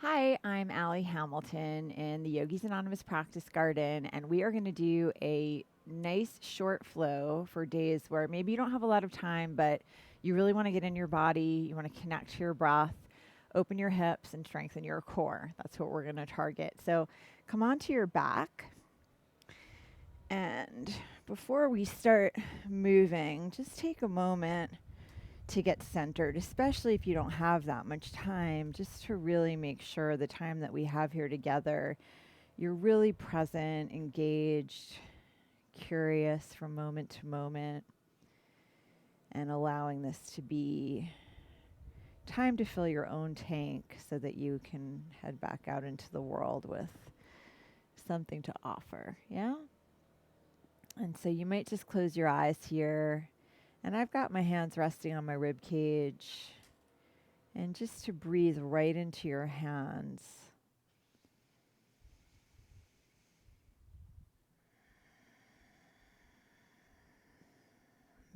Hi, I'm Allie Hamilton in the Yogis Anonymous Practice Garden, and we are going to do a nice short flow for days where maybe you don't have a lot of time, but you really want to get in your body, you want to connect to your breath, open your hips, and strengthen your core. That's what we're going to target. So come onto your back, and before we start moving, just take a moment to get centered, especially if you don't have that much time, just to really make sure the time that we have here together, you're really present, engaged, curious from moment to moment, and allowing this to be time to fill your own tank so that you can head back out into the world with something to offer. Yeah? And so you might just close your eyes here. And I've got my hands resting on my rib cage. And just to breathe right into your hands.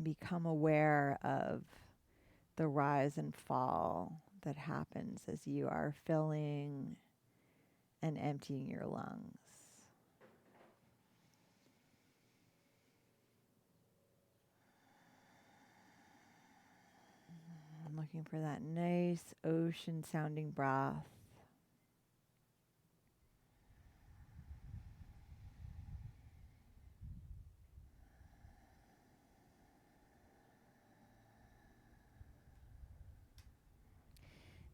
Become aware of the rise and fall that happens as you are filling and emptying your lungs. I'm looking for that nice ocean sounding breath.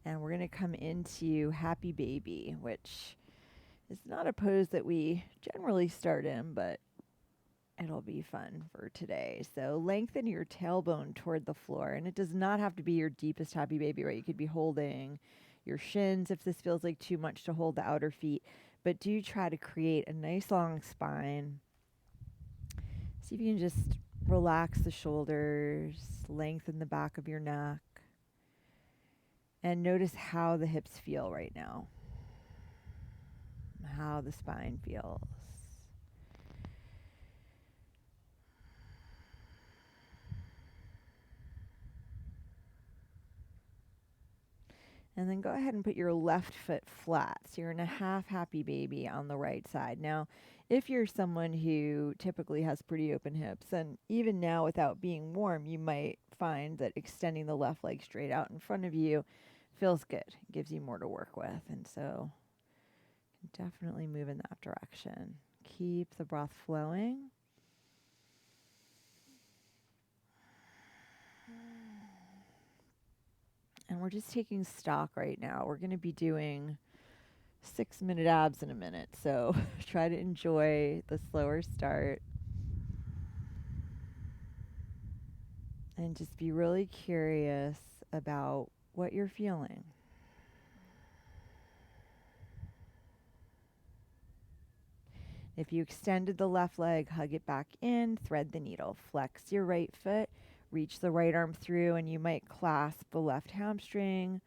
And we're going to come into Happy Baby, which is not a pose that we generally start in, but it'll be fun for today. So lengthen your tailbone toward the floor. And it does not have to be your deepest Happy Baby, right? You could be holding your shins if this feels like too much to hold the outer feet. But do try to create a nice long spine. See if you can just relax the shoulders, lengthen the back of your neck. And notice how the hips feel right now, how the spine feels. And then go ahead and put your left foot flat. So you're in a half Happy Baby on the right side. Now, if you're someone who typically has pretty open hips, and even now without being warm, you might find that extending the left leg straight out in front of you feels good. It gives you more to work with. And so definitely move in that direction. Keep the breath flowing. And we're just taking stock right now. We're going to be doing 6-minute abs in a minute. So try to enjoy the slower start. And just be really curious about what you're feeling. If you extended the left leg, hug it back in, thread the needle, flex your right foot, reach the right arm through, and you might clasp the left hamstring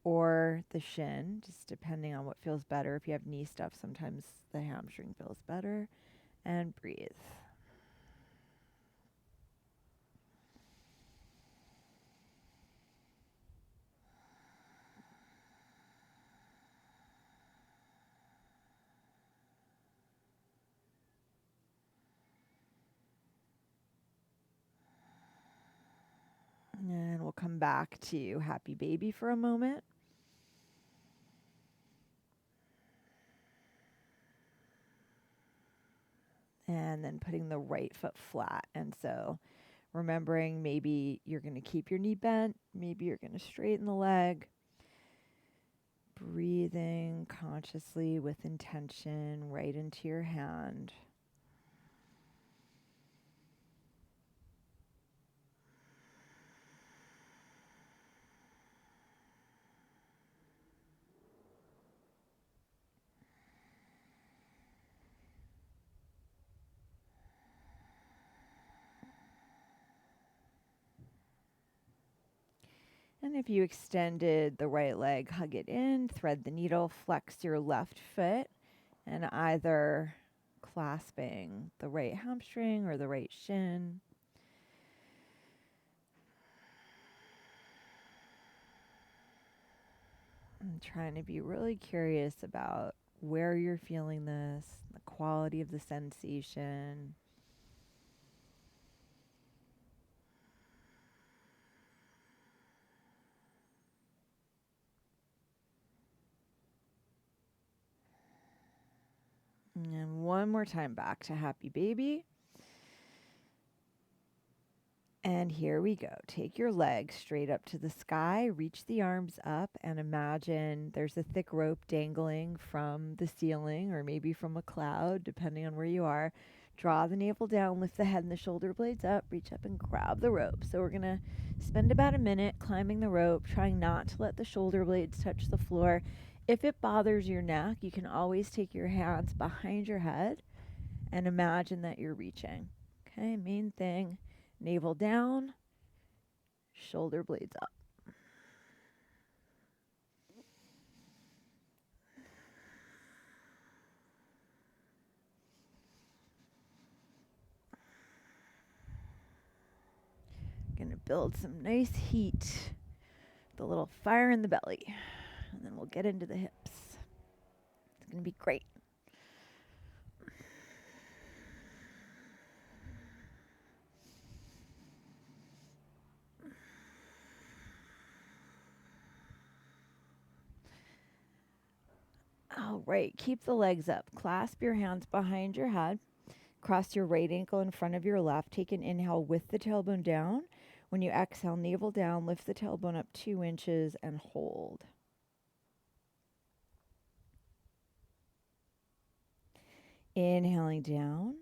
or the shin, just depending on what feels better. If you have knee stuff, sometimes the hamstring feels better. And breathe. And we'll come back to Happy Baby for a moment. And then putting the right foot flat. And so remembering maybe you're going to keep your knee bent, maybe you're going to straighten the leg. Breathing consciously with intention right into your hand. And if you extended the right leg, hug it in, thread the needle, flex your left foot, and either clasping the right hamstring or the right shin. I'm trying to be really curious about where you're feeling this, the quality of the sensation. And one more time back to happy baby. And here we go. Take your legs straight up to the sky, reach the arms up, and imagine there's a thick rope dangling from the ceiling or maybe from a cloud, depending on where you are. Draw the navel down, lift the head and the shoulder blades up, reach up and grab the rope. So we're going to spend about a minute climbing the rope, trying not to let the shoulder blades touch the floor. If it bothers your neck, you can always take your hands behind your head and imagine that you're reaching. Okay, main thing. Navel down, shoulder blades up. Gonna build some nice heat, the little fire in the belly, and then we'll get into the hips. It's gonna be great. All right, keep the legs up. Clasp your hands behind your head. Cross your right ankle in front of your left. Take an inhale with the tailbone down. When you exhale, navel down, lift the tailbone up 2 inches and hold. Inhaling down.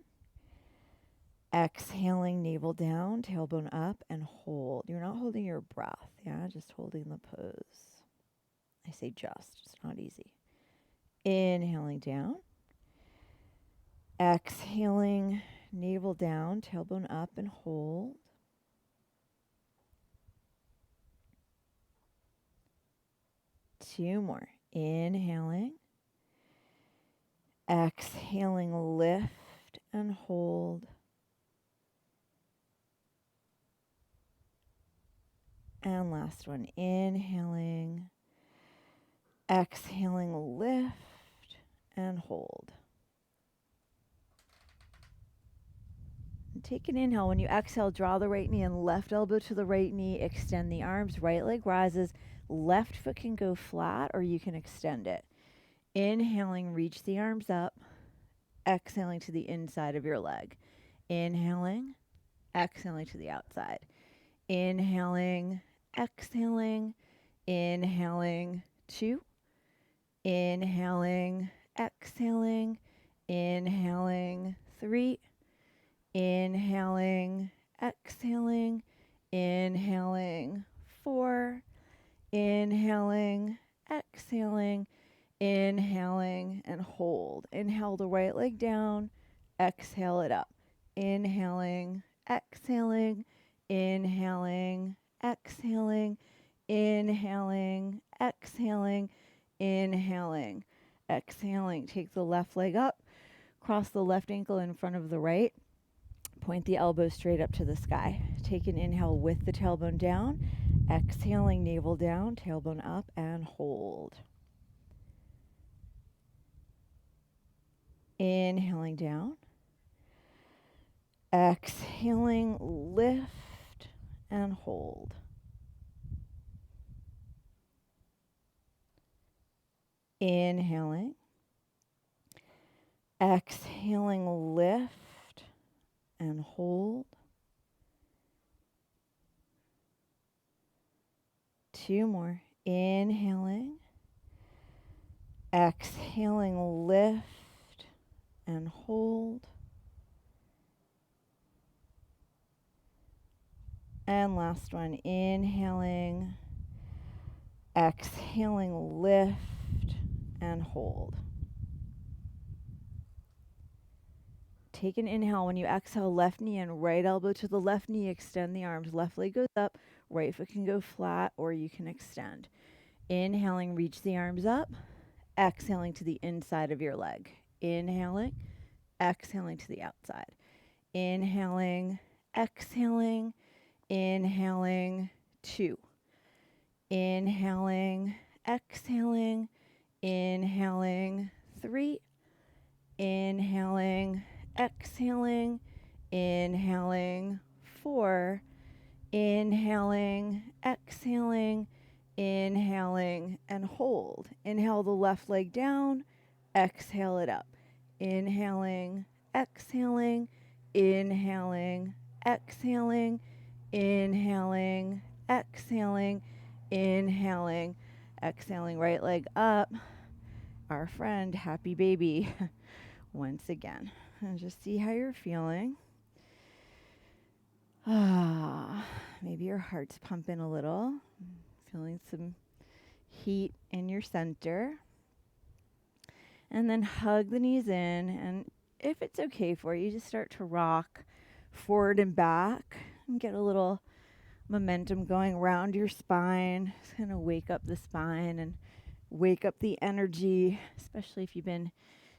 Exhaling, navel down, tailbone up, and hold. You're not holding your breath, yeah? Just holding the pose. I say just, it's not easy. Inhaling down. Exhaling, navel down, tailbone up, and hold. Two more. Inhaling. Exhaling, lift and hold. And last one. Inhaling. Exhaling, lift and hold. And take an inhale. When you exhale, draw the right knee and left elbow to the right knee. Extend the arms. Right leg rises. Left foot can go flat or you can extend it. Inhaling, reach the arms up. Exhaling to the inside of your leg. Inhaling, exhaling to the outside. Inhaling, exhaling, inhaling, 2. Inhaling, exhaling, inhaling, 3. Inhaling, exhaling, inhaling, 4. Inhaling, exhaling, inhaling, and hold. Inhale the right leg down, exhale it up. Inhaling, exhaling, inhaling, exhaling, inhaling, exhaling, inhaling, exhaling. Take the left leg up, cross the left ankle in front of the right, point the elbow straight up to the sky. Take an inhale with the tailbone down, exhaling, navel down, tailbone up, and hold. Inhaling down. Exhaling, lift and hold. Inhaling. Exhaling, lift and hold. 2 more. Inhaling. Exhaling, lift and hold. And last one. Inhaling. Exhaling, lift and hold. Take an inhale. When you exhale, left knee in, right elbow to the left knee, extend the arms. Left leg goes up, right foot can go flat, or you can extend. Inhaling, reach the arms up. Exhaling to the inside of your leg. Inhaling, exhaling to the outside. Inhaling, exhaling, inhaling, 2. Inhaling, exhaling, inhaling, 3, inhaling, exhaling, inhaling, 4, inhaling, exhaling, inhaling, and hold. Inhale the left leg down, exhale it up. Inhaling, exhaling, inhaling, exhaling, inhaling, exhaling, inhaling, exhaling, right leg up. Our friend, happy baby, once again. And just see how you're feeling. Maybe your heart's pumping a little, feeling some heat in your center. And then hug the knees in, and if it's okay for you, just start to rock forward and back and get a little momentum going around your spine. Just kind of wake up the spine and wake up the energy, especially if you've been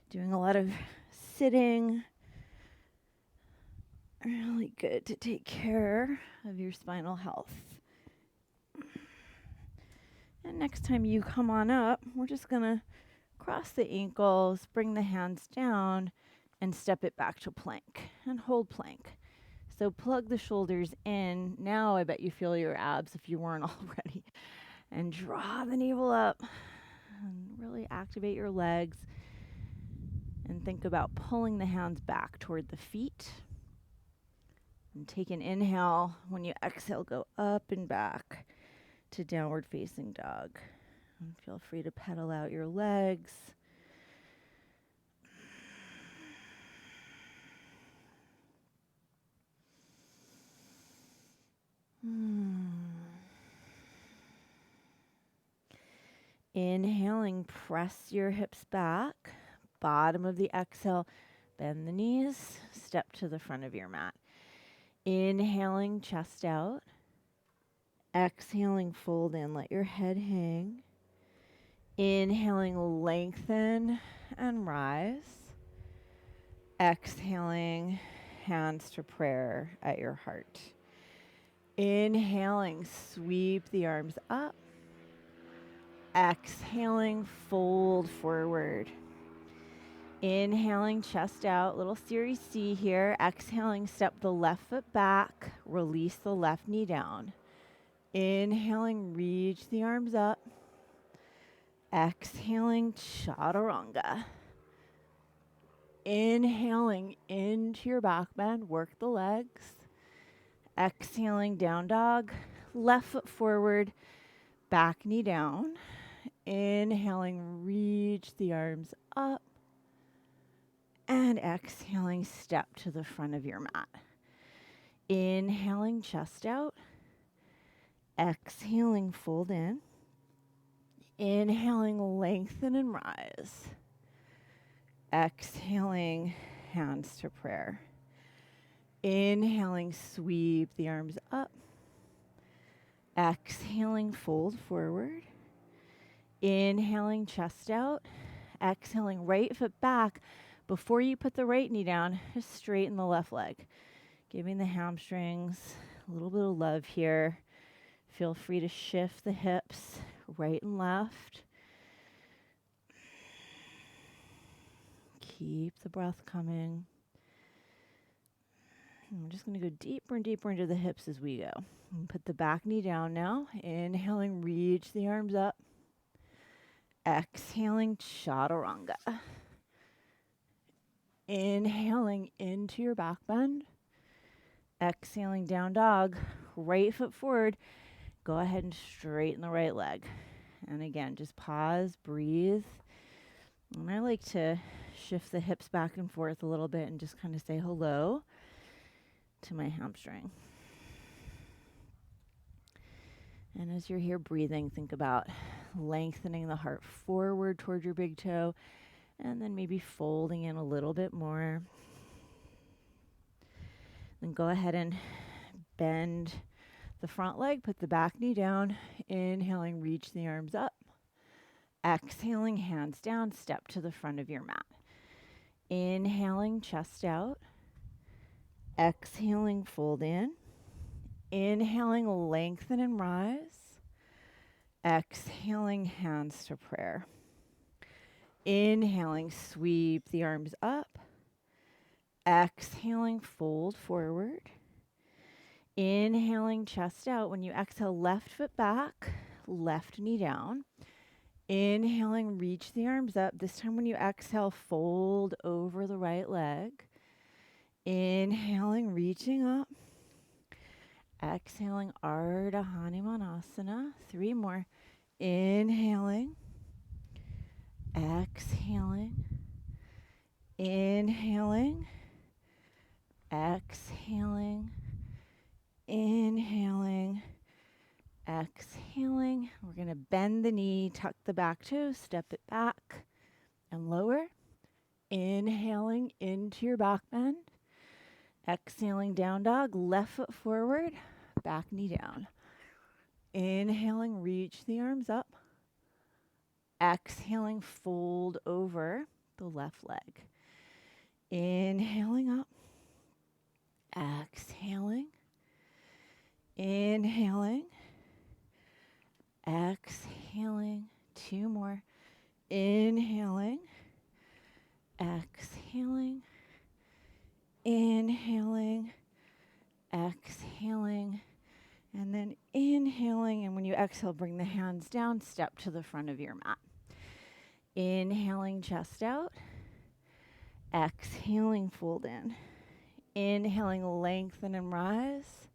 doing a lot of sitting. Really good to take care of your spinal health. And next time you come on up, we're just going to cross the ankles, bring the hands down, and step it back to plank and hold plank. So plug the shoulders in. Now I bet you feel your abs if you weren't already. And draw the navel up and really activate your legs. And think about pulling the hands back toward the feet. And take an inhale. When you exhale, go up and back to downward facing dog. And feel free to pedal out your legs. Inhaling, press your hips back. Bottom of the exhale, bend the knees, step to the front of your mat. Inhaling, chest out. Exhaling, fold in, let your head hang. Inhaling, lengthen and rise. Exhaling, hands to prayer at your heart. Inhaling, sweep the arms up. Exhaling, fold forward. Inhaling, chest out, little series C here. Exhaling, step the left foot back, release the left knee down. Inhaling, reach the arms up. Exhaling, chaturanga. Inhaling into your back bend, work the legs. Exhaling, down dog, left foot forward, back knee down. Inhaling, reach the arms up. And exhaling, step to the front of your mat. Inhaling, chest out. Exhaling, fold in. Inhaling, lengthen and rise. Exhaling, hands to prayer. Inhaling, sweep the arms up. Exhaling, fold forward. Inhaling, chest out. Exhaling, right foot back. Before you put the right knee down, just straighten the left leg. Giving the hamstrings a little bit of love here. Feel free to shift the hips right and left. Keep the breath coming. I'm just going to go deeper and deeper into the hips as we go. And put the back knee down now. Inhaling, reach the arms up. Exhaling, chaturanga. Inhaling into your back bend. Exhaling, down dog. Right foot forward. Go ahead and straighten the right leg. And again, just pause, breathe. And I like to shift the hips back and forth a little bit and just kind of say hello to my hamstring. And as you're here breathing, think about lengthening the heart forward toward your big toe and then maybe folding in a little bit more. Then go ahead and bend the front leg, put the back knee down. Inhaling, reach the arms up. Exhaling, hands down, step to the front of your mat. Inhaling, chest out. Exhaling, fold in. Inhaling, lengthen and rise. Exhaling, hands to prayer. Inhaling, sweep the arms up. Exhaling, fold forward. Inhaling, chest out. When you exhale, left foot back, left knee down. Inhaling, reach the arms up. This time when you exhale, fold over the right leg. Inhaling, reaching up. Exhaling, Ardha Hanumanasana. 3 more. Inhaling. Exhaling. Inhaling. Exhaling. Inhaling. Exhaling. We're going to bend the knee, tuck the back toe, step it back and lower. Inhaling into your back bend. Exhaling, down dog, left foot forward, back knee down. Inhaling, reach the arms up. Exhaling, fold over the left leg. Inhaling up. Exhaling. Inhaling. Exhaling. 2 more. Inhaling. Exhaling. Inhaling. Exhaling. And then inhaling. And when you exhale, bring the hands down. Step to the front of your mat. Inhaling, chest out. Exhaling, fold in. Inhaling, lengthen and rise.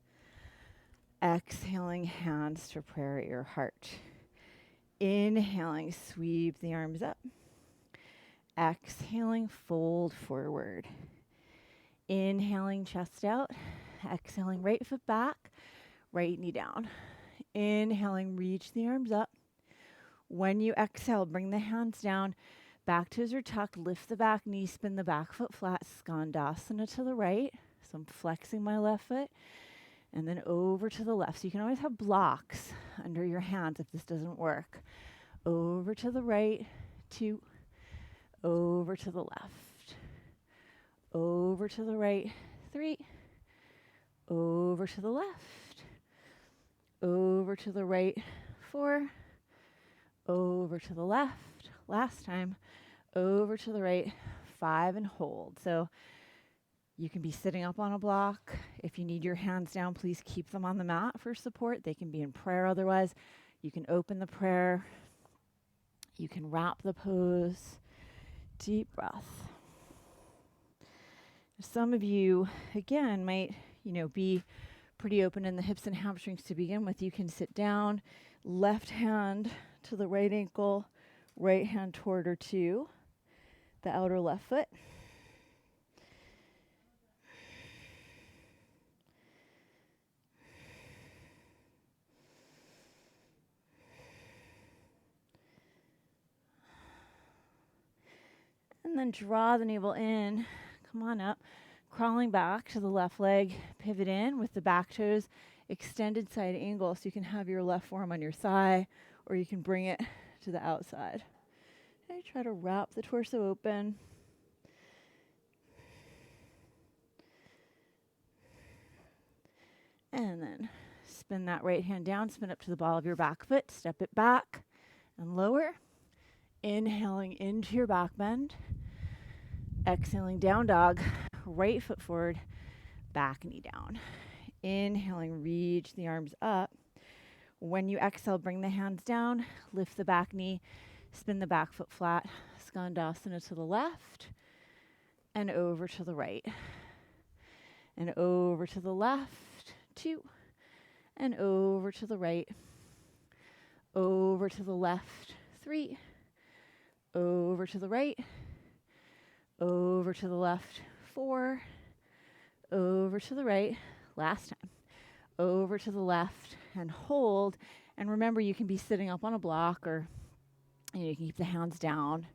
Exhaling, hands to prayer at your heart. Inhaling, sweep the arms up. Exhaling, fold forward. Inhaling, chest out. Exhaling, right foot back, right knee down. Inhaling, reach the arms up. When you exhale, bring the hands down. Back toes are tucked. Lift the back knee, spin the back foot flat. Skandasana to the right. So I'm flexing my left foot. And then over to the left. So you can always have blocks under your hands if this doesn't work. Over to the right, 2. Over to the left. Over to the right, 3. Over to the left. Over to the right, 4. Over to the left. Last time. Over to the right, 5, and hold. So you can be sitting up on a block. If you need your hands down, please keep them on the mat for support. They can be in prayer otherwise. You can open the prayer. You can wrap the pose. Deep breath. Some of you, again, might, be pretty open in the hips and hamstrings to begin with. You can sit down, left hand to the right ankle, right hand toward or to the outer left foot. And then draw the navel in. Come on up. Crawling back to the left leg. Pivot in with the back toes. Extended side angle. So you can have your left forearm on your thigh, or you can bring it to the outside. Okay, try to wrap the torso open. And then spin that right hand down. Spin up to the ball of your back foot. Step it back and lower. Inhaling into your back bend. Exhaling, down dog. Right foot forward, back knee down. Inhaling, reach the arms up. When you exhale, bring the hands down. Lift the back knee. Spin the back foot flat. Skandasana to the left. And over to the right. And over to the left. 2. And over to the right. Over to the left. 3. Over to the right. Over to the left. 4. Over to the right. Last time. Over to the left and hold. And remember, you can be sitting up on a block, or you can keep the hands down.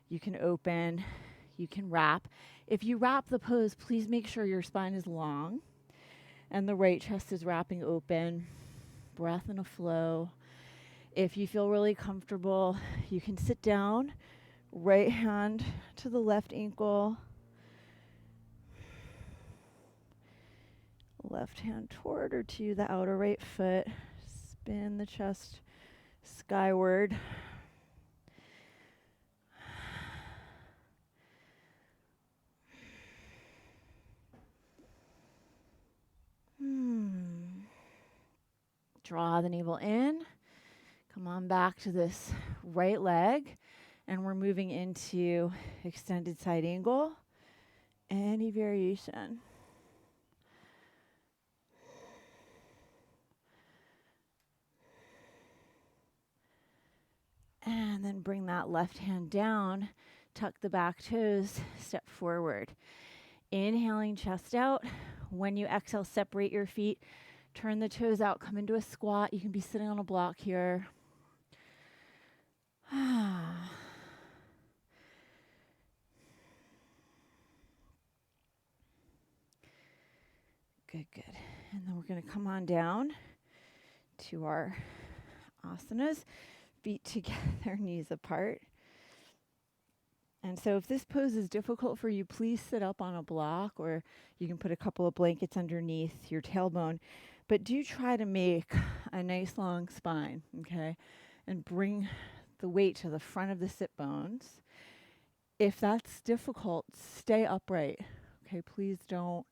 You can open. You can wrap. If you wrap the pose, please make sure your spine is long and the right chest is wrapping open. Breath in a flow. If you feel really comfortable, you can sit down. Right hand to the left ankle. Left hand toward or to the outer right foot. Spin the chest skyward. Draw the navel in. Come on back to this right leg. And we're moving into extended side angle. Any variation. And then bring that left hand down. Tuck the back toes. Step forward. Inhaling, chest out. When you exhale, separate your feet. Turn the toes out. Come into a squat. You can be sitting on a block here. Good, good. And then we're going to come on down to our asanas. Feet together, knees apart. And so if this pose is difficult for you, please sit up on a block, or you can put a couple of blankets underneath your tailbone. But do try to make a nice long spine, okay? And bring the weight to the front of the sit bones. If that's difficult, stay upright, okay? Please don't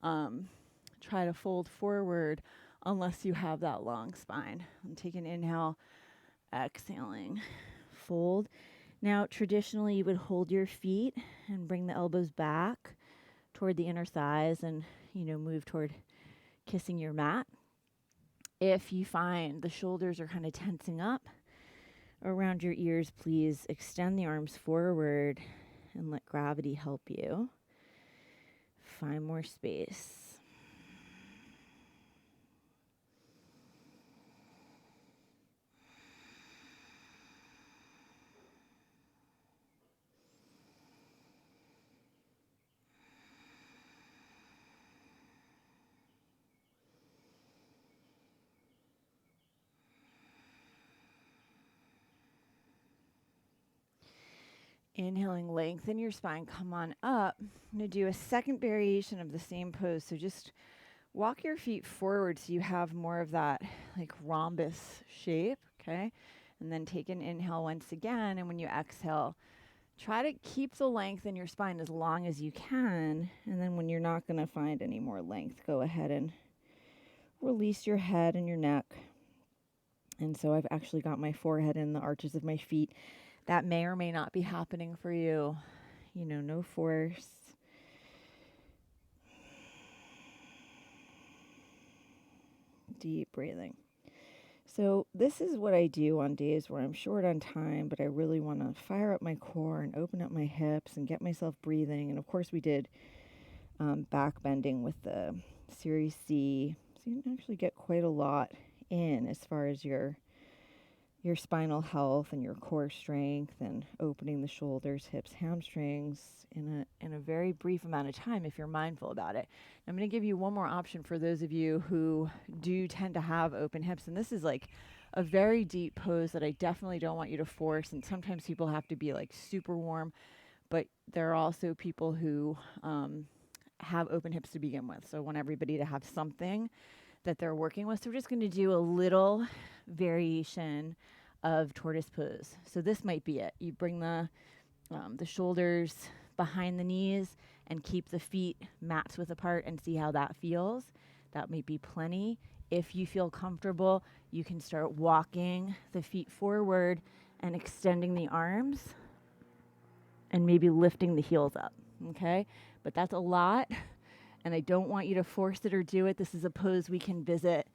try to fold forward unless you have that long spine. And take an inhale, exhaling, fold. Now, traditionally, you would hold your feet and bring the elbows back toward the inner thighs and, move toward kissing your mat. If you find the shoulders are kind of tensing up around your ears, please extend the arms forward and let gravity help you. Find more space. Inhaling, lengthen your spine, come on up. I'm going to do a second variation of the same pose. So just walk your feet forward so you have more of that like rhombus shape, okay? And then take an inhale once again. And when you exhale, try to keep the length in your spine as long as you can. And then when you're not going to find any more length, go ahead and release your head and your neck. And so I've actually got my forehead in the arches of my feet. That may or may not be happening for you. No force. Deep breathing. So this is what I do on days where I'm short on time, but I really want to fire up my core and open up my hips and get myself breathing. And of course we did back bending with the Series C. So you can actually get quite a lot in as far as your spinal health and your core strength and opening the shoulders, hips, hamstrings in a very brief amount of time if you're mindful about it. I'm going to give you one more option for those of you who do tend to have open hips. And this is like a very deep pose that I definitely don't want you to force. And sometimes people have to be like super warm, but there are also people who have open hips to begin with. So I want everybody to have something that they're working with. So we're just going to do a little variation of tortoise pose. So this might be it. You bring the shoulders behind the knees and keep the feet mats width apart and see how that feels. That might be plenty. If you feel comfortable, you can start walking the feet forward and extending the arms and maybe lifting the heels up, okay? But that's a lot, and I don't want you to force it or do it. This is a pose we can visit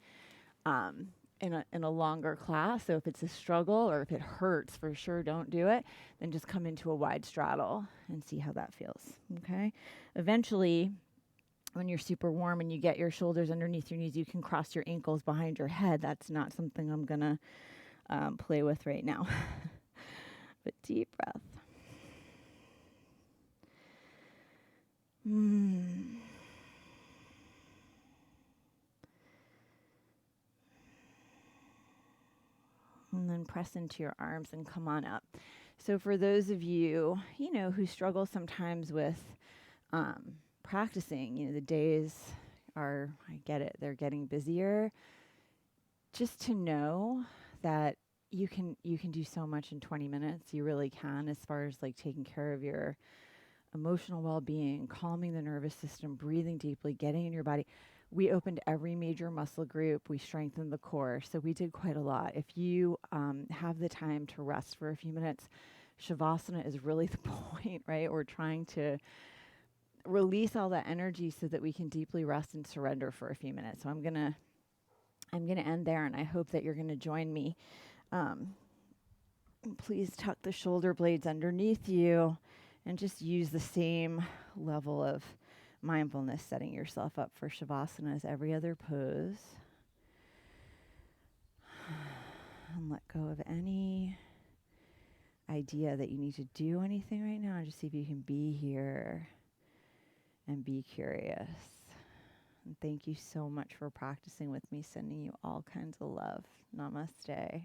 in a longer class. So if it's a struggle or if it hurts, for sure don't do it. Then just come into a wide straddle and see how that feels, okay? Eventually, when you're super warm and you get your shoulders underneath your knees, you can cross your ankles behind your head. That's not something I'm going to play with right now. But deep breath. And then press into your arms and come on up. So for those of you, who struggle sometimes with practicing, the days are, I get it, they're getting busier. Just to know that you can do so much in 20 minutes. You really can, as far as like taking care of your emotional well-being, calming the nervous system, breathing deeply, getting in your body. We opened every major muscle group. We strengthened the core. So we did quite a lot. If you have the time to rest for a few minutes, Shavasana is really the point, right? We're trying to release all that energy so that we can deeply rest and surrender for a few minutes. So I'm gonna end there, and I hope that you're gonna join me. Um, Please tuck the shoulder blades underneath you and just use the same level of mindfulness, setting yourself up for Shavasana as every other pose. And let go of any idea that you need to do anything right now, and just see if you can be here and be curious. And thank you so much for practicing with me, sending you all kinds of love. Namaste.